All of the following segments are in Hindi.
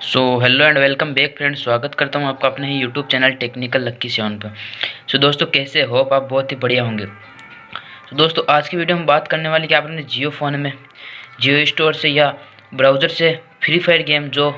Hello and welcome back friends. स्वागत करता हूं आपका अपने ही यूट्यूब चैनल टेक्निकल लक्की सेवन पर। दोस्तों कैसे होप आप बहुत ही बढ़िया होंगे। दोस्तों आज की वीडियो में बात करने वाली कि आप अपने जियो फ़ोन में जियो स्टोर से या ब्राउज़र से फ्री फायर गेम जो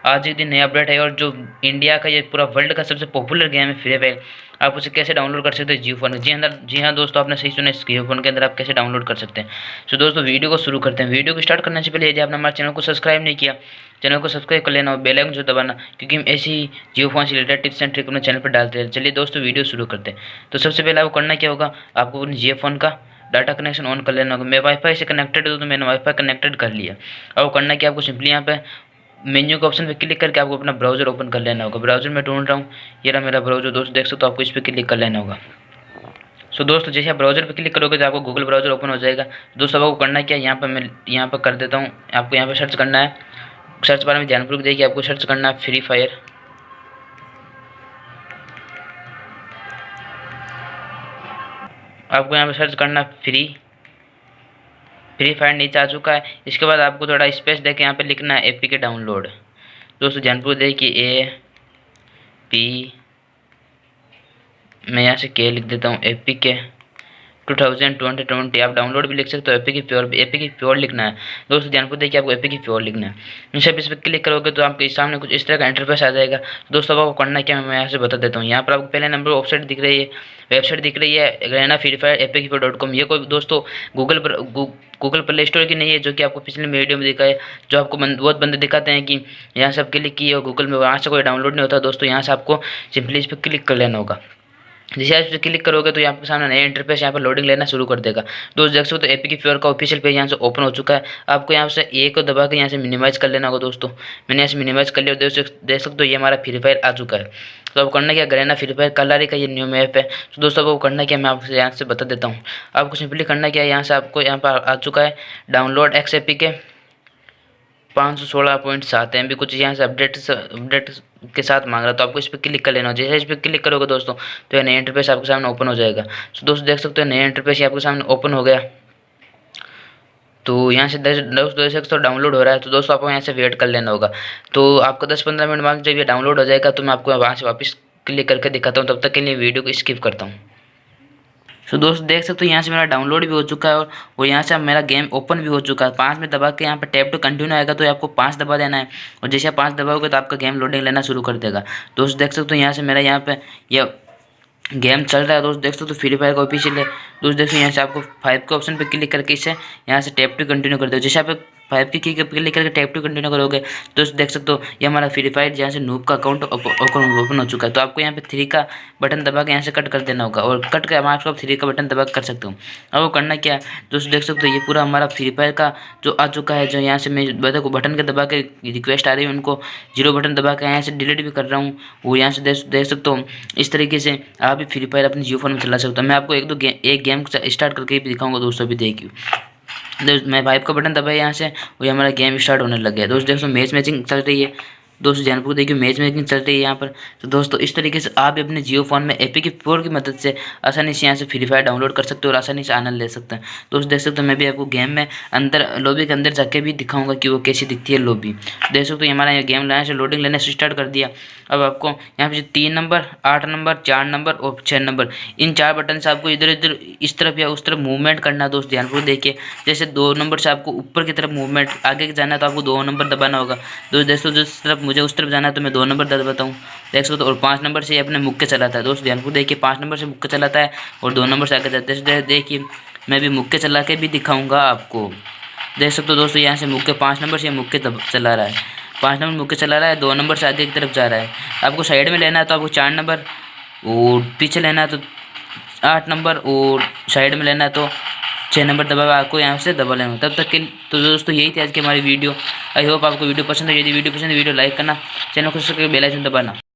आज एक दिन नया अपडेट है और जो इंडिया का ये पूरा वर्ल्ड का सबसे पॉपुलर गेम है फ्री फायर, आप उसे कैसे डाउनलोड कर सकते हैं जियो फ़ोन में। जी हाँ दोस्तों, आपने सही सुना, इस जियो फ़ोन के अंदर आप कैसे डाउनलोड कर सकते हैं। दोस्तों वीडियो को शुरू करते हैं। वीडियो को स्टार्ट करने से पहले यदि आपने हमारे चैनल को सब्सक्राइब नहीं किया, चैनल को सब्सक्राइब कर लेना और बेल आइकन जो दबाना, क्योंकि हम ऐसी जियो फोन से रिलेटेड टिप्स एंड ट्रिक अपने चैनल पर डालते हैं। चलिए दोस्तों वीडियो शुरू करते हैं। तो सबसे पहले आपको करना क्या होगा, आपको अपने जियो फोन का डाटा कनेक्शन ऑन कर लेना होगा। मैं वाईफाई से कनेक्टेड हूँ तो मैंने वाईफाई कनेक्टेड कर लिया। और करना क्या, आपको सिंपली यहाँ पे मेन्यू के ऑप्शन पे क्लिक करके आपको अपना ब्राउजर ओपन कर लेना होगा। ब्राउजर में ढूंढ रहा हूँ, ये रहा मेरा ब्राउजर। दोस्तों देख सकते हो, आपको इस पर क्लिक कर लेना होगा। दोस्तों जैसे आप ब्राउजर पे क्लिक करोगे तो आपको गूगल ब्राउजर ओपन हो जाएगा। दोस्तों आपको करना क्या, यहाँ पर मैं यहाँ पर कर देता हूँ। आपको यहाँ पर सर्च करना है, सर्च बार में ध्यानपूर्वक देखिए, आपको सर्च करना है फ्री फायर। आपको यहाँ पे सर्च करना फ्री फायर नीचे आ चुका है। इसके बाद आपको थोड़ा स्पेस देके यहाँ पे लिखना है एपी के डाउनलोड। दोस्तों ध्यानपूर्वक देखिए, APK, मैं यहाँ से के लिख देता हूँ, APK 2020। आप डाउनलोड भी लिख सकते हो, एपी की प्योर लिखना है। दोस्तों ध्यान को देखिए, आपको एपी की प्योर लिखना है। जब इस पर क्लिक करोगे तो आपके सामने कुछ इस तरह का इंटरफेस आ जाएगा। दोस्तों आपको करना क्या है, मैं यहाँ से बता देता हूँ। यहाँ पर आपको पहले नंबर वेबसाइट दिख रही है, रहना फ्री फायर apk.com। ये कोई दोस्तों गूगल प्ले स्टोर की नहीं है, जो कि आपको पिछले वीडियो में दिखा है, जो आपको बहुत बंदे दिखाते हैं कि यहाँ से आप क्लिक किए और गूगल में वहाँ से कोई डाउनलोड नहीं होता। दोस्तों यहाँ से आपको सिंपली इस पर क्लिक कर लेना होगा। जैसे आप इस पर क्लिक करोगे तो आपके सामने नया इंटरफेस यहाँ पर लोडिंग लेना शुरू कर देगा। दोस्तों देख सकते हो, एपी की प्योर का ऑफिशियल पेज यहाँ से ओपन हो चुका है। आपको यहाँ से एक को दबा के यहाँ से मिनिमाइज कर लेना होगा। दोस्तों मैंने यहाँ से मिनिमाइज कर लिया। देख सकते हो ये हमारा फ्री फायर आ चुका है। तो अब करना क्या, गरेना फ्री फायर कलारी का ये न्यू मैप है। तो दोस्तों आपको करना क्या, मैं आपसे यहाँ से बता देता हूँ। आपको सिंपली करना क्या है, यहाँ से आपको यहाँ पर आ चुका है डाउनलोड एक्स APK 516.7 MB कुछ यहाँ से अपडेट के साथ मांग रहा है। तो आपको इस पर क्लिक कर लेना हो। जैसे इस पर क्लिक करोगे दोस्तों तो ये नया इंटरफेस आपके सामने ओपन हो जाएगा। तो दोस्तों देख सकते हो, नया इंटरफेस आपके सामने ओपन हो गया। तो यहाँ से दोस्तों देख सकते हो डाउनलोड हो रहा है। तो दोस्तों आपको यहाँ से वेट कर लेना होगा। तो आपको 10-15 मिनट बाद जब ये डाउनलोड हो जाएगा तो मैं आपको वहाँ से वापस क्लिक करके दिखाता हूँ। तब तक के लिए वीडियो को स्किप करता हूँ। दोस्त देख सकते हो, यहाँ से मेरा डाउनलोड भी हो चुका है और यहाँ से मेरा गेम ओपन भी हो चुका है। 5 में दबा के यहाँ पर टैप टू कंटिन्यू आएगा तो आपको 5 दबा देना है, और जैसे आप 5 दबाओगे तो आपका गेम लोडिंग लेना शुरू कर देगा। दोस्त देख सकते हो, यहाँ से मेरा यहाँ पे यह गेम चल रहा है। दोस्त देख सकते हो, फ्री फायर का ऑफिशियल है। दोस्त देखो, यहाँ से आपको 5 के ऑप्शन पे क्लिक करके इसे यहाँ से टैप टू कंटिन्यू कर दो। जैसे आप 5 की क्लिक करके टैप टू कंटिन्यू करोगे दोस्त देख सकते हो, ये हमारा फ्री फायर जहाँ से नूब का अकाउंट ओपन हो चुका है। तो आपको यहाँ पे 3 का बटन दबा के यहाँ से कट कर देना होगा, और कट के आप 3 का बटन दबा कर सकते हो। अब वो करना क्या है दोस्त देख सकते हो, ये पूरा हमारा फ्री फायर का जो आ चुका है। जो यहाँ से मैं बटन के दबा के रिक्वेस्ट आ रही है उनको 0 बटन दबा के यहाँ से डिलीट भी कर रहा हूँ। वो यहाँ से देख सकते हो, इस तरीके से आप भी फ्री फायर अपने जियो फोन में चला सकते हो। मैं आपको एक गेम स्टार्ट करके भी दिखाऊंगा दोस्तों, भी देखिए। दोस्त मैं 5 का बटन दबाया यहाँ से, और हमारा गेम स्टार्ट होने लग गया। दोस्त देखो, मैचिंग चल रही है। दोस्तों ध्यानपूर्वक देखिए, मैचिंग चल रही है यहाँ पर। तो दोस्तों इस तरीके से आप भी अपने जियो फोन में APK प्योर की मदद से आसानी से यहाँ से फ्री फायर डाउनलोड कर सकते हो और आसानी से आनंद ले सकते हैं। दोस्त देख सकते हो, मैं भी आपको गेम में अंदर लॉबी के अंदर जाके भी दिखाऊंगा कि वो कैसी दिखती है लॉबी। देख सकते हो, हमारा यहाँ गेम लाने से लोडिंग लेने से स्टार्ट कर दिया। अब आपको यहाँ पे 3 नंबर, 8 नंबर, 4 नंबर और 6 नंबर, इन 4 बटन से आपको इधर इधर इस तरफ या उस तरफ मूवमेंट करना है। दोस्त ध्यानपूर्वक देखिए, जैसे 2 नंबर से आपको ऊपर की तरफ मूवमेंट आगे जाना है तो आपको 2 नंबर दबाना होगा। दोस्त देखो, जिस तरफ मुझे उस तरफ जाना है तो मैं 2 नंबर दबाता हूँ, देख सकते हो। और 5 नंबर से अपने मुक्के चलाता है। दोस्त ध्यानपूर्वक देखिए, 5 नंबर से मुक्के चलाता है और 2 नंबर से आगे जाता है। देखिए, मैं भी मुक्के चला के भी दिखाऊँगा आपको। देख सकते हो दोस्तों, यहाँ से मुक्के 5 नंबर से मुक्के चला रहा है। 5 नंबर मुक्के चला रहा है, 2 नंबर से आगे की तरफ जा रहा है। आपको साइड में लेना है तो आपको 4 नंबर, और पीछे लेना है तो 8 नंबर, और साइड में लेना है तो 6 नंबर दबा आपको यहाँ से दबा लेना। तब तक के तो दोस्तों यही थी आज की हमारी वीडियो। आई होप आपको वीडियो पसंद है। यदि वीडियो पसंद है, वीडियो लाइक करना, चैनल को सब्सक्राइब, बेल आइकन दबाना।